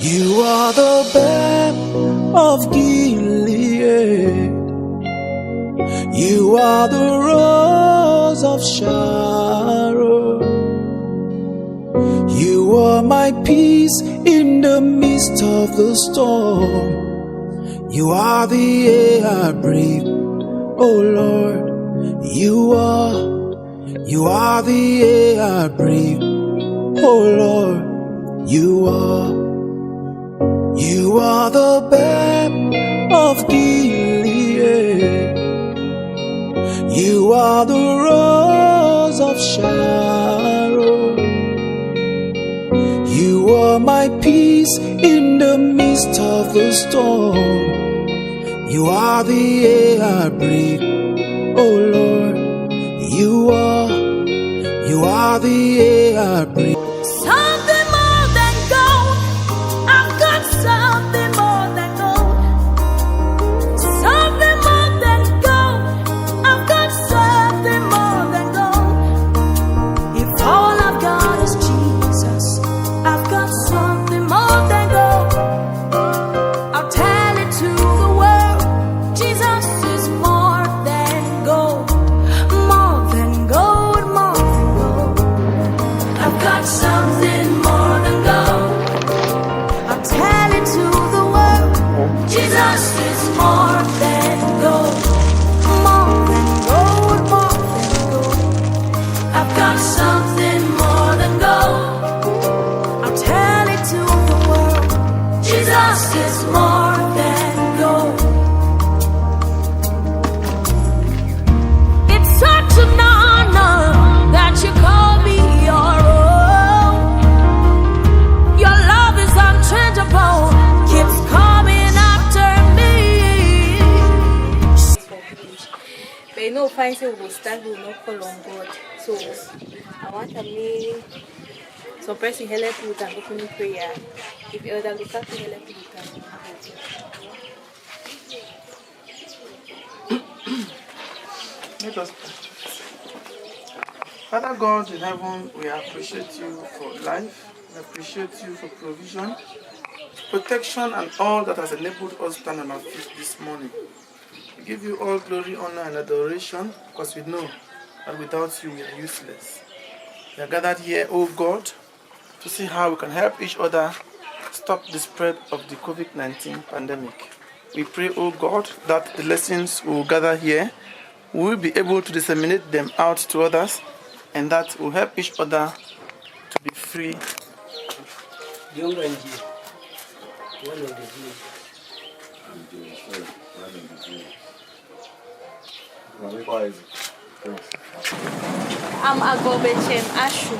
You are the balm of Gilead. You are the rose of Sharon. You are my peace in the midst of the storm. You are the air I breathe, oh Lord. You are the air I breathe, oh Lord. You are the balm of Gilead. You are the rose of Sharon. You are my peace in the midst of the storm. You are the air I breathe, oh Lord. You are the air I breathe. Something more than gold. I've got something more than gold. Something more than gold. I've got something more than gold. If all I've got is Jesus, I've got something more than gold. I'll tell it to the world. Jesus is more than gold. More than gold, more than gold. I've got something more than gold. I'll tell it to the world. Jesus is more than gold. More than gold, more than gold. I've got something more than gold. I'll tell it to the world. Jesus is more than gold. It's such an honor that you call me your own. Your love is unchangeable, keeps coming after me. But you know, fine say we will start, we will not call on God. So I want to make some person help with an opening prayer. If you other look at me, help with an Let us pray. Father God in heaven, we appreciate you for life. We appreciate you for provision, protection, and all that has enabled us to stand on our feet this morning. We give you all glory, honor, and adoration because we know that without you we are useless. We are gathered here, O God, to see how we can help each other stop the spread of the COVID-19 pandemic. We pray, O God, that the lessons we will gather here, we will be able to disseminate them out to others, and that will help each other to be free. I'm a go Bechemagbor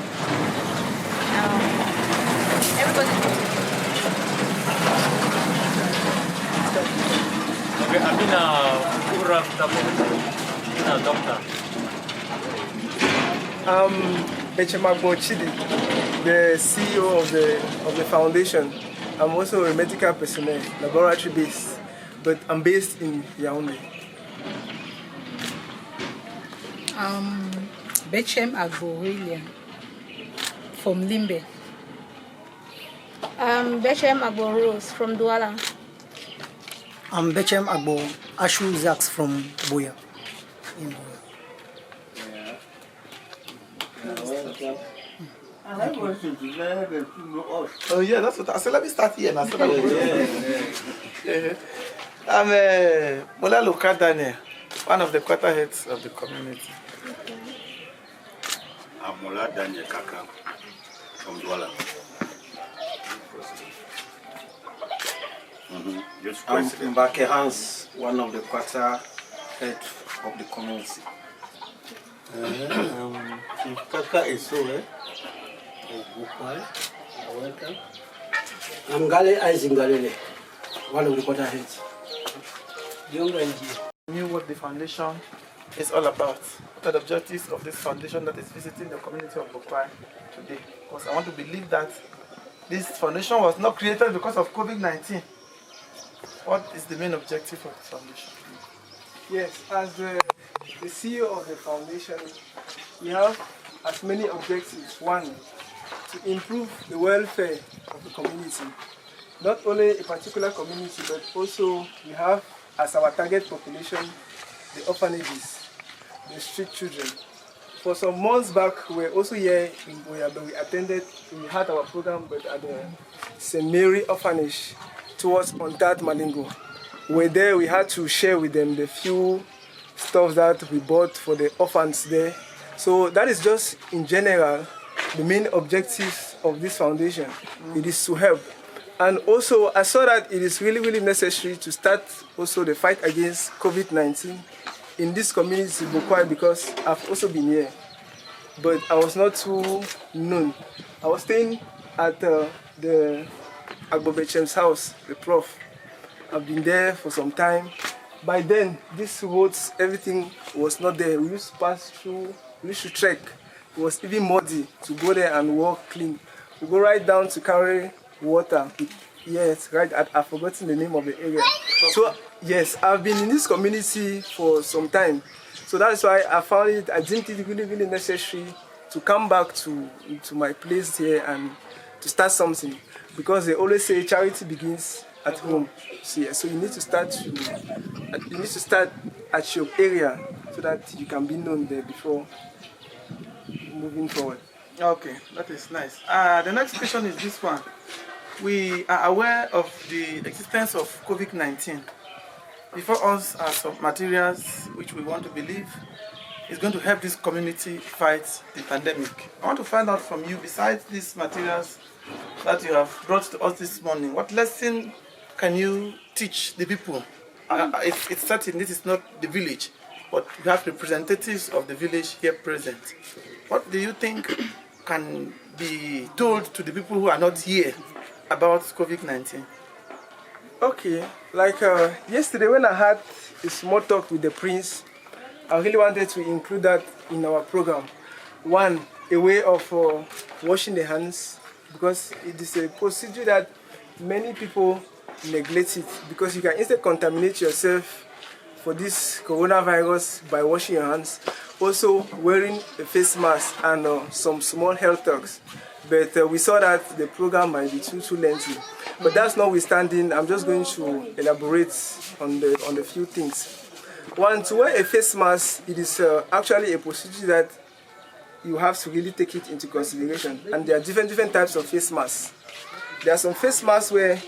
everybody. Okay, I've been a doctor. I'm Bechemagbor Chidi, the CEO of the foundation. I'm also a medical personnel, laboratory based, but I'm based in Yaoundé. Bechemagbor William from Limbe. Bechemagbor Rose from Douala. I'm Bechemagbor Ashu Zax from Boya. In Boya. Oh yeah, that's what I said. Let me start here now. I'm Mola Luka Daniel, one of the quarter heads of the community. I'm Mola Daniel Kaka from Douala. I'm Mbake Hans, one of the quarter head of the community. Kaka is so, Bokwai, welcome. I'm Gale Aizingalele, one of the quarter heads. Young Ranji. Knew what the foundation is all about. What are the objectives of this foundation that is visiting the community of Bokwai today? Because I want to believe that this foundation was not created because of COVID-19. What is the main objective of the foundation? Yes, as the CEO of the foundation, we have as many objectives. One, to improve the welfare of the community. not only a particular community, but also we have as our target population the orphanages, the street children. For some months back, we were also here in Boya, but we had our program but at the St. Mary Orphanage towards Ontat Malingo. We were there, we had to share with them the few stuff that we bought for the orphans there. So that is just in general the main objectives of this foundation. It is to help. And also I saw that it is really necessary to start also the fight against COVID-19 in this community, Bokwai, because I've also been here. But I was not too known. I was staying at the Agbo Bechem's house, the prof. I've been there for some time. By then, these roads, everything was not there. We used to pass through, we used to trek. It was even muddy to go there and walk clean. We go right down to carry water. Yes, right. I've forgotten the name of the area. So yes, I've been in this community for some time. So that's why I found it. I deemed it really necessary to come back to my place here and to start something, because they always say charity begins at home. So, yeah, so you need to start at your area so that you can be known there before moving forward. Okay, that is nice. The next question is this one. We are aware of the existence of COVID-19. Before us are some materials which we want to believe is going to help this community fight the pandemic. I want to find out from you, besides these materials that you have brought to us this morning, what lesson can you teach the people? It's certain this is not the village, but you have representatives of the village here present. What do you think can be told to the people who are not here about COVID-19? Okay, like yesterday when I had a small talk with the prince, I really wanted to include that in our program. One, a way of washing the hands, because it is a procedure that many people neglect it, because you can instead contaminate yourself for this coronavirus by washing your hands. Also wearing a face mask and some small health talks. But we saw that the program might be too lengthy. But that's notwithstanding, I'm just going to elaborate on the few things. One, to wear a face mask, it is actually a procedure that you have to really take it into consideration. And there are different types of face masks. There are some face masks where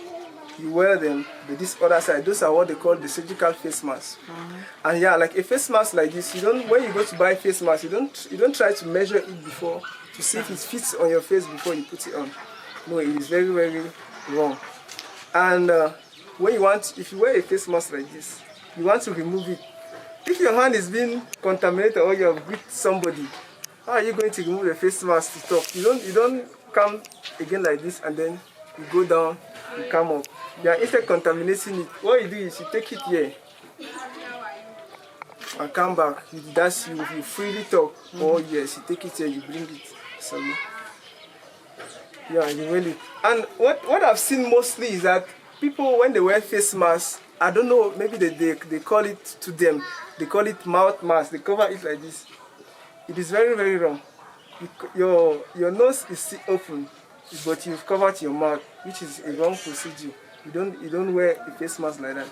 you wear them, but this other side, those are what they call the surgical face mask. And yeah, like a face mask like this, when you go to buy a face mask, you don't try to measure it before to see if it fits on your face before you put it on. No, it is very wrong. And if you wear a face mask like this, you want to remove it. If your hand is being contaminated or you have with somebody, how are you going to remove the face mask to talk? You don't come again like this and then you go down, you come up. You are instead contaminating it. What you do is you take it here and come back. You freely talk. Or yes, you take it here, you bring it. So yeah, you wear it. And what I've seen mostly is that people, when they wear face masks, I don't know, maybe they call it to them, they call it mouth mask. They cover it like this. It is very wrong. Your nose is still open, but you've covered your mouth, which is a wrong procedure. You don't wear a face mask like that.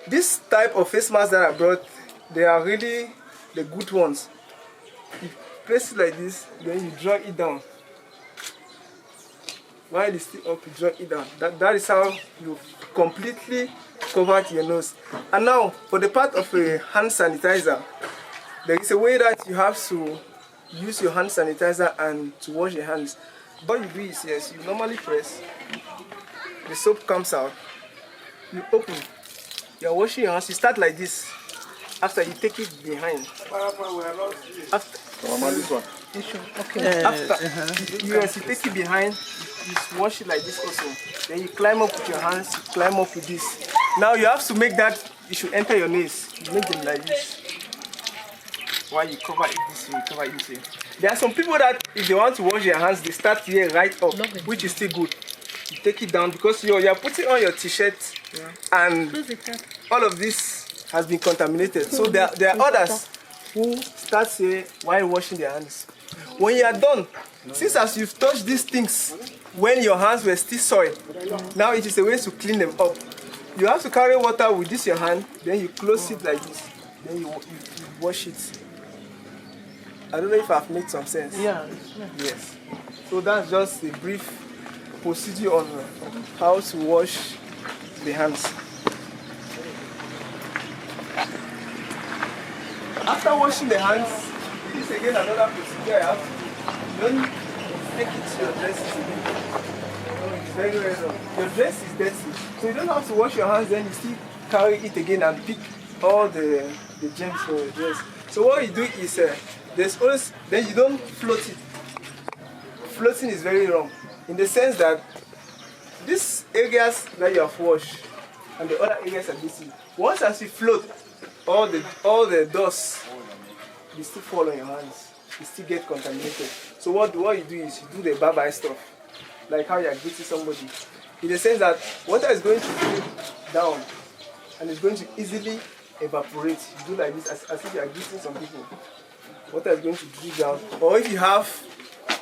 This type of face mask that I brought, they are really the good ones. You place it like this, then you draw it down. While it's still up, you draw it down. That is how you completely covered your nose. And now, for the part of a hand sanitizer, there is a way that you have to use your hand sanitizer and to wash your hands. What you do is, yes, you normally press, the soap comes out, you open, you're washing your hands, you start like this, after you take it behind. After you take it behind, you wash it like this also. Then you climb up with your hands, you climb up with this. Now you have to make that, it should enter your nose. You make them like this. While you cover it this way, you cover it this way. There are some people that if they want to wash their hands, they start here right up, which is still good. You take it down because you're putting on your t-shirt and all of this has been contaminated. So there are others who start here while washing their hands. When you are done, since as you've touched these things when your hands were still soiled, Now it is a way to clean them up. You have to carry water with this your hand, then you close it like this, then you wash it. I don't know if I've made some sense. Yeah. Yes. So that's just a brief procedure on how to wash the hands. After washing the hands, this is again another procedure I have to do. You don't take it to your dress again. No, it's very wrong. Your dress is dirty, so you don't have to wash your hands, then you still carry it again and pick all the germs from your dress. So what you do is, there's always, then you don't float it. Floating is very wrong, in the sense that these areas that you have washed and the other areas are missing. Once as you float, all the dust will still fall on your hands. You still get contaminated. So what you do is you do the bye-bye stuff, like how you are greeting somebody. In the sense that water is going to drip down and it's going to easily evaporate. You do like this as if you are greeting some people. Water is going to drip down. Or if you have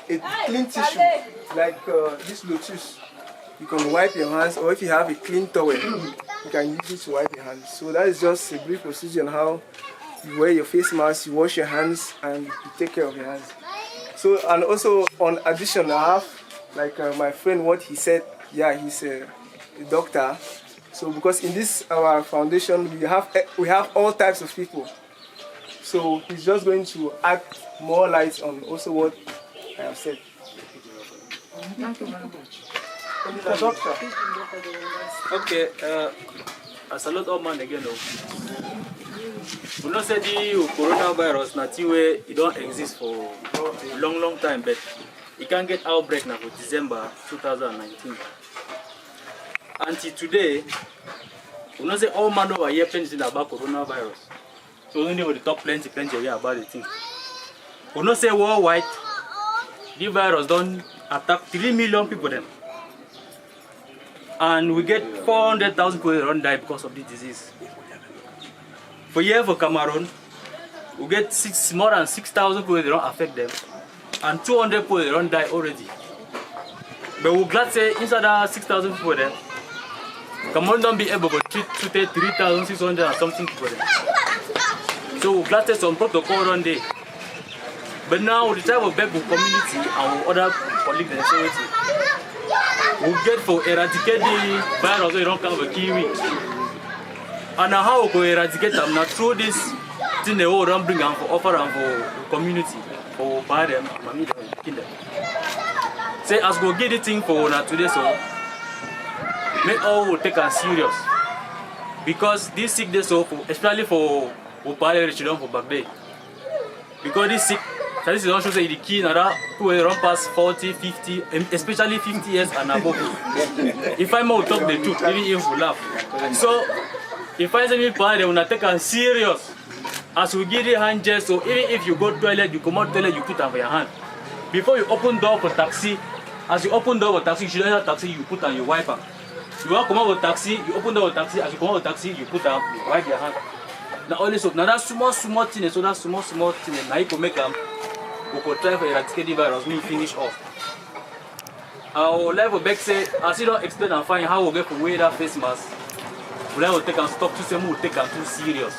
a clean tissue, like this lotus, you can wipe your hands, or if you have a clean towel, you can use it to wipe your hands. So that is just a brief procedure on how you wear your face mask, you wash your hands, and you take care of your hands. So, and also on addition, I have, like my friend, what he said, yeah, he's a doctor. So because in this, our foundation, we have all types of people. So he's just going to add more light on also what I have said. Thank you very much. Doctor. Okay, I salute all man again. We not say the coronavirus, not where it don't exist for a long time, but it can get outbreak now for December 2019. Until today, we not say all man over here plenty about coronavirus. So we only talk plenty about the thing. We not say worldwide, the virus don't attack 3 million people then. And we get 400,000 people around die because of the disease. For here for Cameroon, we get more than 6,000 people don't affect them, and 200 people don't die already. But we're glad to say inside that 6,000 people there, Cameroon don't be able to treat 3,600 and something people there. So we're glad to say some protocol around there. But now we try to beg the community and other colleagues and say we get for eradicate the virus so you don't come for kiwi. And how we can eradicate them now through this thing they all don't bring them for offer them for the community, for buy them and kill them. Say as we get the thing for now today, so make all will take us serious. Because this sickness, so especially for parents children for back day. Because this sick, this is not show say the key now who will run past 40, 50, especially 50 years and above. If I more talk the truth, even if we laugh. So if I say me parents, they will not take us serious. As we give the hand gel, so even if you go to toilet, you come out toilet, you put on your hand. Before you open door for taxi, as you open door for taxi, you should enter taxi, you put on your wiper. You want to come out with taxi, you open door with taxi, as you come out with taxi, you put on, you wipe your hand. Now only so now that small thing, so that small thing, now you can make them. We could try to eradicate the virus, me finish off. Our level back say, as you don't explain and find how we get to wear that face mask, we will take and stop to say we take them too serious.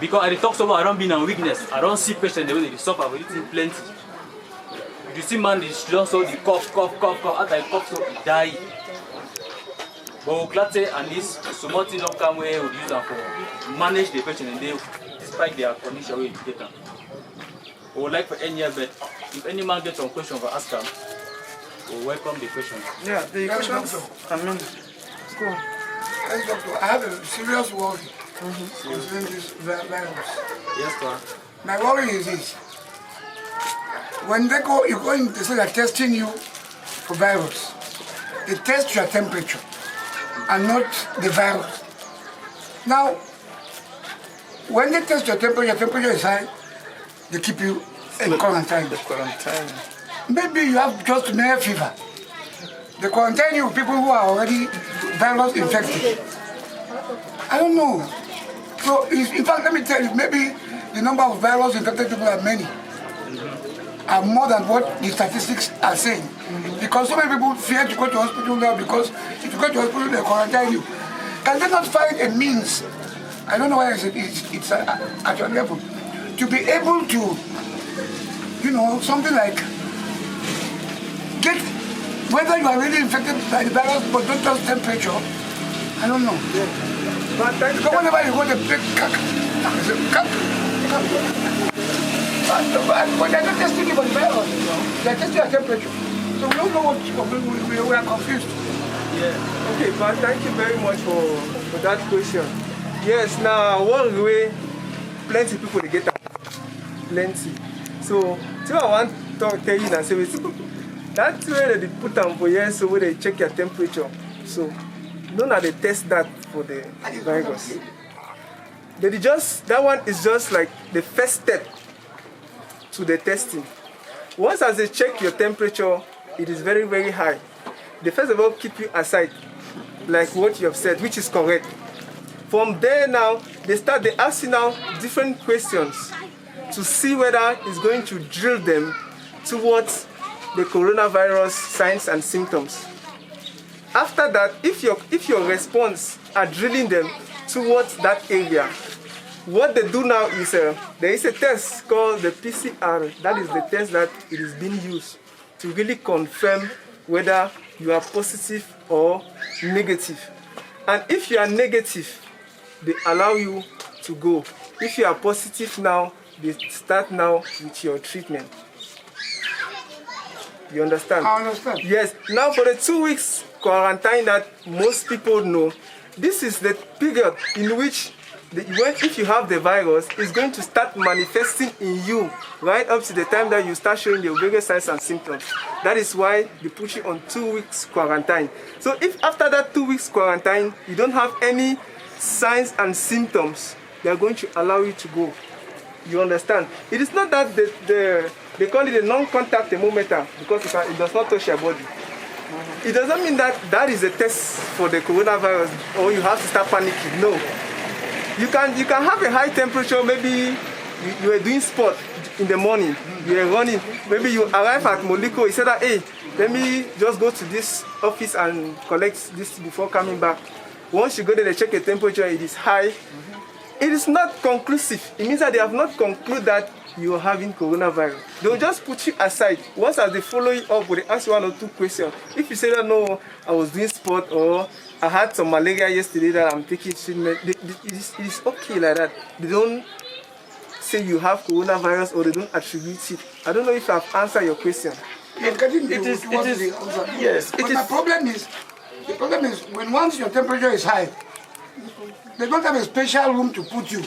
Because I talk about I don't be in weakness, I don't see patients the way they suffer with it plenty. You see man, they don't so the cough, after I cough so he die. But we're glad to say at least some more things don't come where we use them for manage the patient and they despite their condition we get them. We would like for any but if any man gets some question for ask them, we welcome the question. Yeah, the questions. Amen. Go on. Yes, doctor, I have a serious worry concerning this virus. Yes, sir. My worry is this. When they go, you go in, they say they're testing you for virus. They test your temperature and not the virus. Now, when they test your temperature is high, they keep you in quarantine. Maybe you have just mere fever. They quarantine you with people who are already virus infected. I don't know. So, in fact, let me tell you, maybe the number of virus infected people are many. are more than what the statistics are saying. Because so many people fear to go to hospital now because if you go to hospital, they quarantine you. Can they not find a means? I don't know why it's at your level. To be able to, you know, something like get whether you are really infected by the virus but don't touch temperature. I don't know. Yeah. But whenever you go to the but they're not testing you for the virus, they're testing your temperature. So we don't know what we are confused. Yeah. Okay, but thank you very much for that question. Yes, now one way plenty people they get that. Plenty. So I want to tell you and say that way they put them for years so where they check your temperature. So none of they test that for the virus. That one is just like the first step to the testing. Once as they check your temperature, it is very, very high. They first of all keep you aside, like what you have said, which is correct. From there now, they ask you now different questions to see whether it's going to drill them towards the coronavirus signs and symptoms. After that, if your response are drilling them towards that area, what they do now is there is a test called the PCR. That is the test that it is being used to really confirm whether you are positive or negative. And if you are negative, they allow you to go. If you are positive now, they start now with your treatment. You understand? I understand. Yes. Now for the 2 weeks quarantine that most people know, this is the period in which if you have the virus, it's going to start manifesting in you right up to the time that you start showing your various signs and symptoms. That is why they put you on 2 weeks quarantine. So if after that 2 weeks quarantine, you don't have any signs and symptoms, they are going to allow you to go. You understand? It is not that they call it a non-contact thermometer because it does not touch your body. It doesn't mean that is a test for the coronavirus or you have to start panicking. No. You can have a high temperature. Maybe you are doing sport in the morning. You are running. Maybe you arrive at Moliko. You say that, hey, let me just go to this office and collect this before coming back. Once you go there, they check your temperature. It is high. It is not conclusive. It means that they have not concluded that you are having coronavirus. They will just put you aside. Once as they follow you up, they ask you 1 or 2 questions. If you say that, no, I was doing sport or I had some malaria yesterday that I'm taking treatment, it is okay like that. They don't say you have coronavirus or they don't attribute it. I don't know if I've answered your question. Yes, but the problem is when once your temperature is high, they don't have a special room to put you.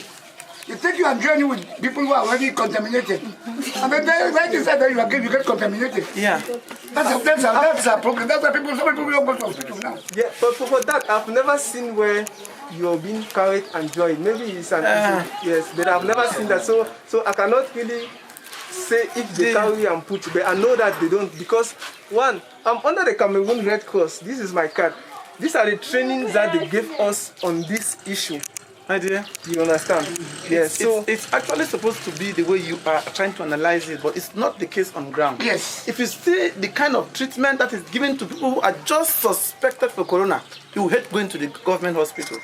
They take you and join you with people who are already contaminated. And then right inside there you get contaminated. Yeah. That's a problem. That's why some people don't go to hospital now. Yeah, but for that, I've never seen where you're being carried and joined. Maybe it's an yes, but I've never seen that. So I cannot really say if they carry and put, but I know that they don't because one, I'm under the Cameroon Red Cross. This is my card. These are the trainings that they gave us on this issue. My dear, you understand? Yes. So it's actually supposed to be the way you are trying to analyze it, but it's not the case on ground. Yes. If you see the kind of treatment that is given to people who are just suspected for corona, you hate going to the government hospital.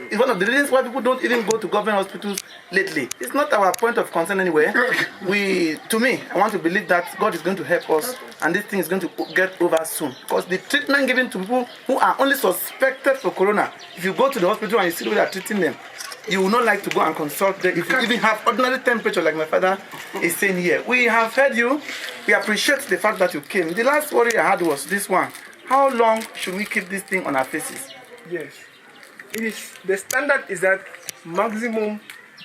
It's one of the reasons why people don't even go to government hospitals lately. It's not our point of concern anyway. To me, I want to believe that God is going to help us and this thing is going to get over soon. Because the treatment given to people who are only suspected for corona, if you go to the hospital and you see the way they are treating them, you will not like to go and consult them if you even have ordinary temperature like my father is saying here. We have heard you. We appreciate the fact that you came. The last worry I had was this one. How long should we keep this thing on our faces? Yes. The standard is that maximum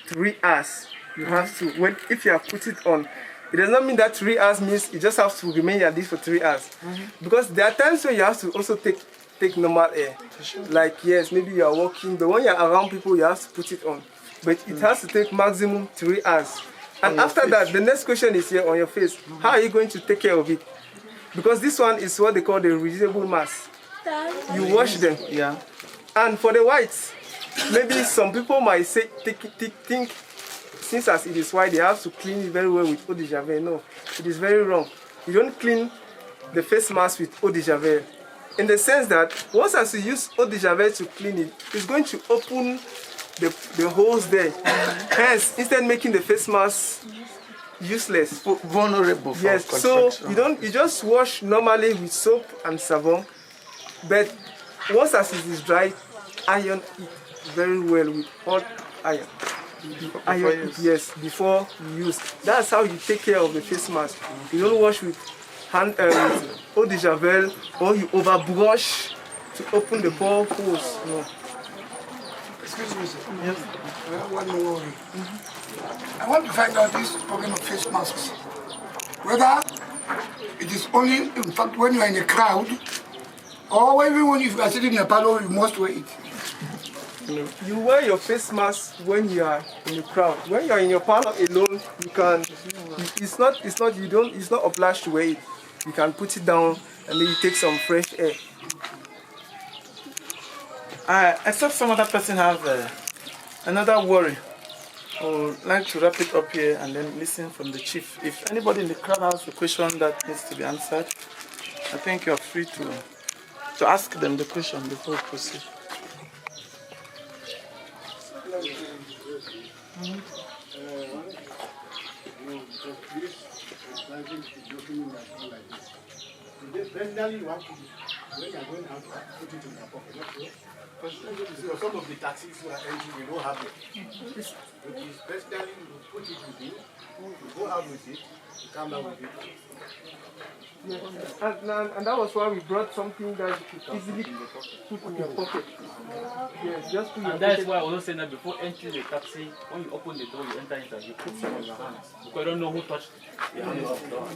3 hours. You have to, if you have put it on, it does not mean that 3 hours means you just have to remain at this for 3 hours. Because there are times when you have to also take normal air. Like yes, maybe you are walking, but when you are around people, you have to put it on. But it has to take maximum 3 hours. And after that, the next question is here on your face. How are you going to take care of it? Because this one is what they call the reusable mask. You wash them. Yeah. And for the whites, maybe some people might say think since as it is white, they have to clean it very well with eau de javel. No, it is very wrong. You don't clean the face mask with eau de javel. In the sense that once as you use eau de javel to clean it, it's going to open the holes there. Hence, instead making the face mask useless. Vulnerable for yes, so construction. you just wash normally with soap and savon, but once as it is dry, iron it very well with hot iron. Iron it, yes, before you use. That's how you take care of the face mask. You don't wash with hand with eau de javel, or you overbrush to open the pore holes. No. Excuse me, sir. Yes. One more worry. I want to find out this problem of face masks. Whether it is only, in fact, when you are in a crowd, or even when you are sitting in a parlor, you must wear it. You wear your face mask when you are in a crowd. When you are in your parlor alone, you can. It's not obliged to wear it. You can put it down and then you take some fresh air. Except some other person have another worry. I would like to wrap it up here and then listen from the chief. If anybody in the crowd has a question that needs to be answered, I think you are free to ask them the question before we proceed. Personally, you have to, when you are going out, put it in your pocket. Some of the taxis who are entering, they don't have it. Personally, you put it with you, you go out with it, you come back with it. Yeah. And that was why we brought something that you could easily put in your pocket. Yes, just put your And that's pocket. why I was saying that before entering the taxi, when you open the door, you enter inside, you put some on your hands. Because you don't know who touched the hands of the door.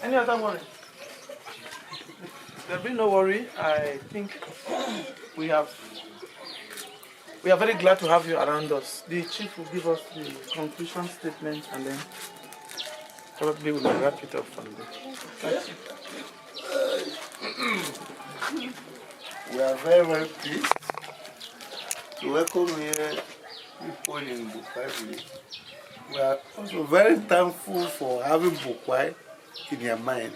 Any other worry? There'll be no worry. I think we are very glad to have you around us. The chief will give us the conclusion statement and then probably we'll wrap it up from there. We are very, very pleased to welcome here people in Bokwai village. We are also very thankful for having Bokwai in their mind,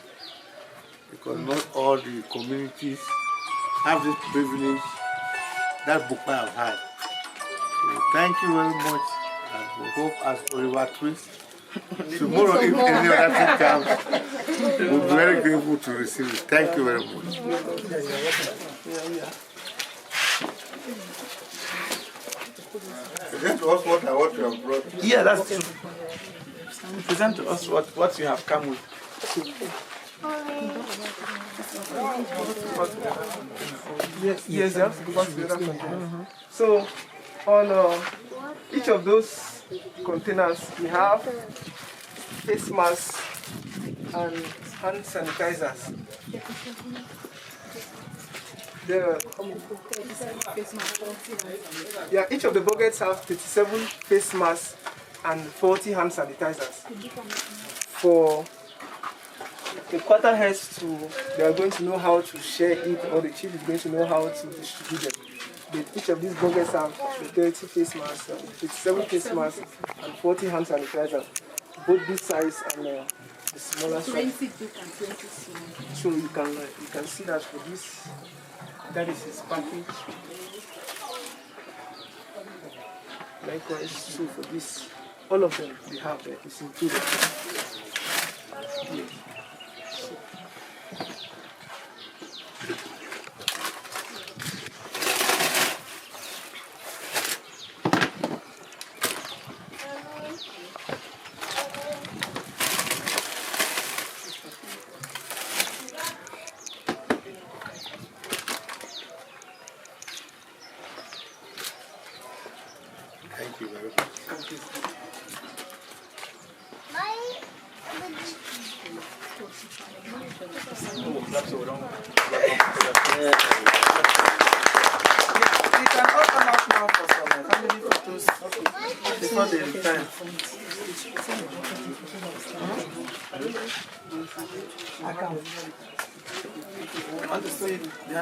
because not all the communities have this privilege that Bokwai have had. So thank you very much, and we hope as River Twist, tomorrow if any other thing comes, we'll be very grateful to receive it. Thank you very much. Present to us what you have brought. Yeah, that's true. Present to us what you have come with. Yes, yes. So, on each of those containers, we have face masks and hand sanitizers. Yeah, each of the buckets have 37 face masks and 40 hand sanitizers. For the quarter heads they are going to know how to share it, or the chief is going to know how to distribute them. Each of these buckets have 30 face masks, 57 face masks, and 40 hand sanitizers, both this size and the smaller size. 20 big and 20 small. So you can see that for this, that is his package. Likewise, so for this, all of them they have there, it's included. Yeah. Thank you very much. Thank you. We can all come out now for some family photos before they return. I want to say it.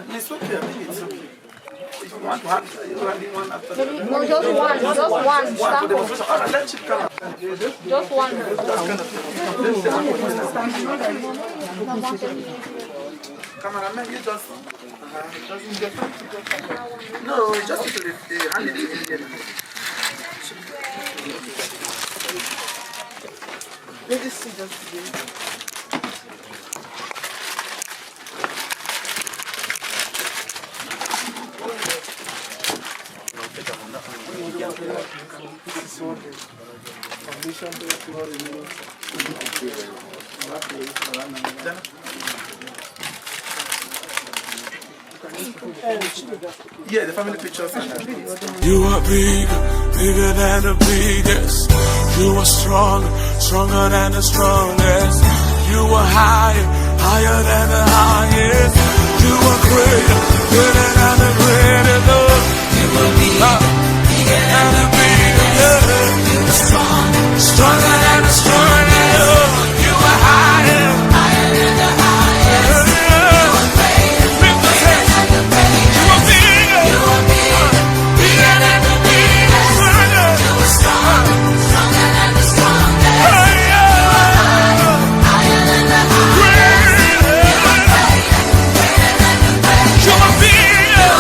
It's okay, I think it's okay. If you want to hand, you handing one after the other. No, just one. Just one. One for Sample. demonstration. All right, let's chip come. Just one. Cameraman, you just. No, it's just to the hand it immediately. Ladies, see just. Yeah, the family pictures. You are bigger than the biggest. You are stronger than the strongest. You are higher than the highest. You are greater than the greatest. You are bigger than the biggest. You are stronger than the strongest. You are higher than the highest. You are greater than the greatest. You are bigger than the biggest. You are stronger than the strongest. You are higher than the highest. You are greater than the greatest. You are bigger than the biggest. You are stronger than the strongest. You are higher than the highest. You are greater than the greatest.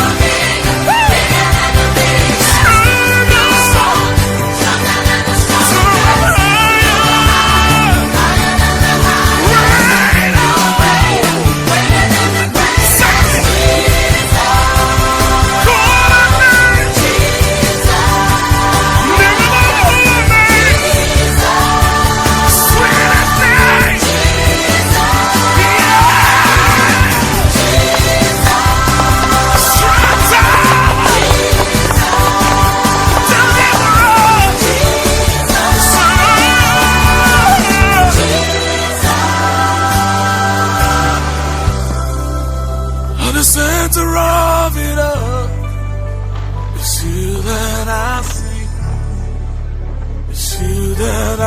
The center of it all.